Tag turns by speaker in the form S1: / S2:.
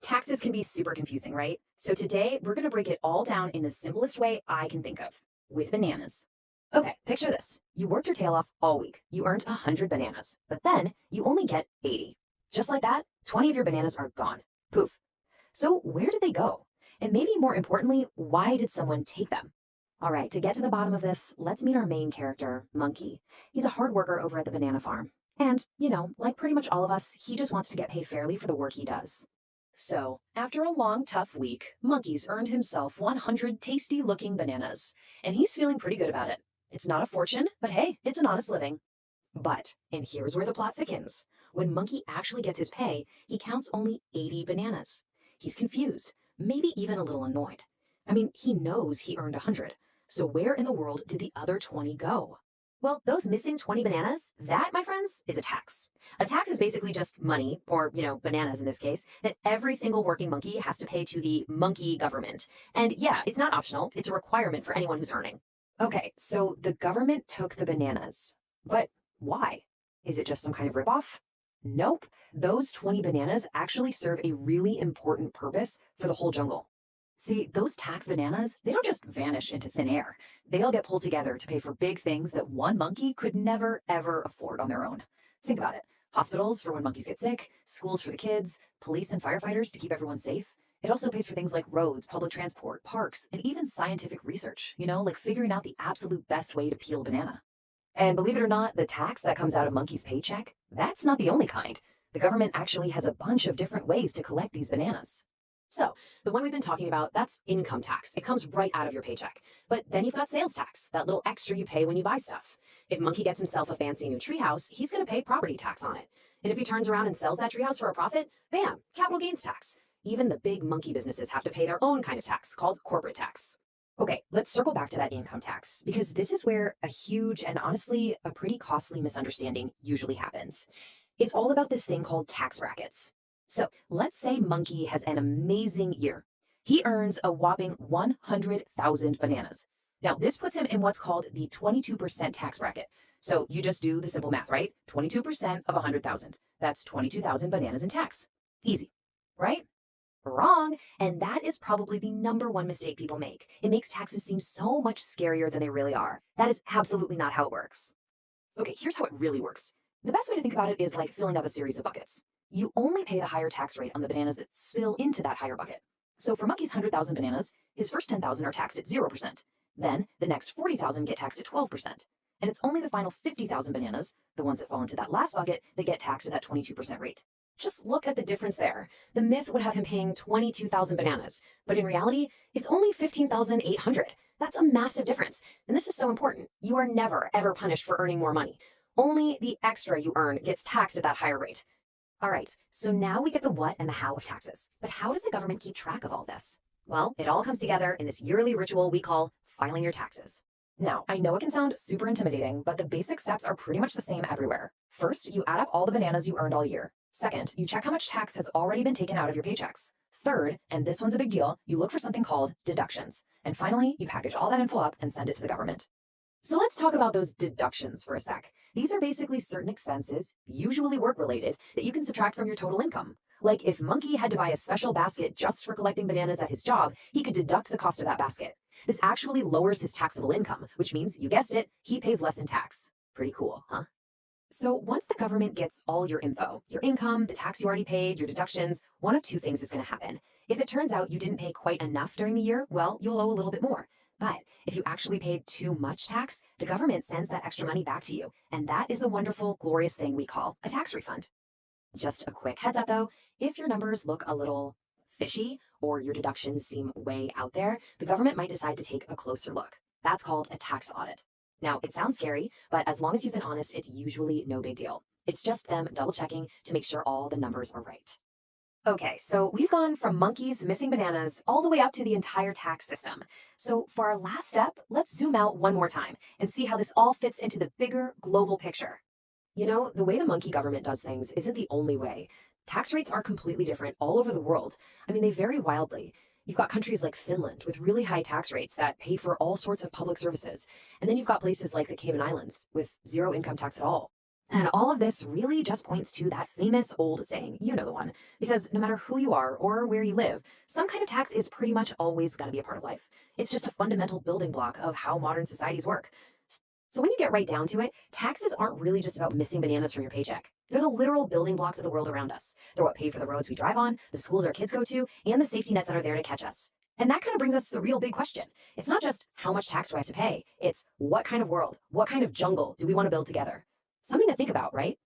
S1: Taxes can be super confusing, right? So today we're going to break it all down in the simplest way I can think of, with bananas. Okay, picture this. You worked your tail off all week. You earned 100 bananas, but then you only get 80. Just like that, 20 of your bananas are gone. Poof. So where did they go? And maybe more importantly, why did someone take them? All right, to get to the bottom of this, let's meet our main character, Monkey. He's a hard worker over at the banana farm. And, like pretty much all of us, he just wants to get paid fairly for the work he does. So, after a long, tough week, Monkey's earned himself 100 tasty-looking bananas, and he's feeling pretty good about it. It's not a fortune, but hey, it's an honest living. But, and here's where the plot thickens. When Monkey actually gets his pay, he counts only 80 bananas. He's confused, maybe even a little annoyed. I mean, he knows he earned 100, so where in the world did the other 20 go? Well, those missing 20 bananas, that, my friends, is a tax. A tax is basically just money, or, bananas in this case, that every single working monkey has to pay to the monkey government. And yeah, it's not optional, it's a requirement for anyone who's earning. Okay, so the government took the bananas. But why? Is it just some kind of ripoff? Nope. Those 20 bananas actually serve a really important purpose for the whole jungle. See, those tax bananas, they don't just vanish into thin air. They all get pulled together to pay for big things that one monkey could never, ever afford on their own. Think about it. Hospitals for when monkeys get sick, schools for the kids, police and firefighters to keep everyone safe. It also pays for things like roads, public transport, parks, and even scientific research, like figuring out the absolute best way to peel a banana. And believe it or not, the tax that comes out of Monkey's paycheck, that's not the only kind. The government actually has a bunch of different ways to collect these bananas. So, the one we've been talking about, that's income tax. It comes right out of your paycheck. But then you've got sales tax, that little extra you pay when you buy stuff. If Monkey gets himself a fancy new treehouse, he's going to pay property tax on it. And if he turns around and sells that treehouse for a profit, bam, capital gains tax. Even the big monkey businesses have to pay their own kind of tax, called corporate tax. Okay, let's circle back to that income tax, because this is where a huge and honestly a pretty costly misunderstanding usually happens. It's all about this thing called tax brackets. So let's say Monkey has an amazing year. He earns a whopping 100,000 bananas. Now, this puts him in what's called the 22% tax bracket. So you just do the simple math, right? 22% of 100,000. That's 22,000 bananas in tax. Easy, right? Wrong. And that is probably the number one mistake people make. It makes taxes seem so much scarier than they really are. That is absolutely not how it works. Okay, here's how it really works. The best way to think about it is like filling up a series of buckets. You only pay the higher tax rate on the bananas that spill into that higher bucket. So for Monkey's 100,000 bananas, his first 10,000 are taxed at 0%. Then the next 40,000 get taxed at 12%. And it's only the final 50,000 bananas, the ones that fall into that last bucket, that get taxed at that 22% rate. Just look at the difference there. The myth would have him paying 22,000 bananas, but in reality, it's only 15,800. That's a massive difference. And this is so important. You are never, ever punished for earning more money. Only the extra you earn gets taxed at that higher rate. All right, so now we get the what and the how of taxes. But how does the government keep track of all this? Well, it all comes together in this yearly ritual we call filing your taxes. Now, I know it can sound super intimidating, but the basic steps are pretty much the same everywhere. First, you add up all the bananas you earned all year. Second, you check how much tax has already been taken out of your paychecks. Third, and this one's a big deal, you look for something called deductions. And finally, you package all that info up and send it to the government. So let's talk about those deductions for a sec. These are basically certain expenses, usually work-related, that you can subtract from your total income. Like if Monkey had to buy a special basket just for collecting bananas at his job, he could deduct the cost of that basket. This actually lowers his taxable income, which means, you guessed it, he pays less in tax. Pretty cool, huh? So once the government gets all your info, your income, the tax you already paid, your deductions, one of two things is going to happen. If it turns out you didn't pay quite enough during the year, well, you'll owe a little bit more. But if you actually paid too much tax, the government sends that extra money back to you. And that is the wonderful, glorious thing we call a tax refund. Just a quick heads up though, if your numbers look a little fishy or your deductions seem way out there, the government might decide to take a closer look. That's called a tax audit. Now, it sounds scary, but as long as you've been honest, it's usually no big deal. It's just them double checking to make sure all the numbers are right. Okay, so we've gone from monkeys missing bananas all the way up to the entire tax system. So for our last step, let's zoom out one more time and see how this all fits into the bigger global picture. The way the monkey government does things isn't the only way. Tax rates are completely different all over the world. I mean, they vary wildly. You've got countries like Finland with really high tax rates that pay for all sorts of public services. And then you've got places like the Cayman Islands with zero income tax at all. And all of this really just points to that famous old saying, you know the one, because no matter who you are or where you live, some kind of tax is pretty much always going to be a part of life. It's just a fundamental building block of how modern societies work. So when you get right down to it, taxes aren't really just about missing bananas from your paycheck. They're the literal building blocks of the world around us. They're what pay for the roads we drive on, the schools our kids go to, and the safety nets that are there to catch us. And that kind of brings us to the real big question. It's not just how much tax do I have to pay, it's what kind of world, what kind of jungle do we want to build together? Something to think about, right?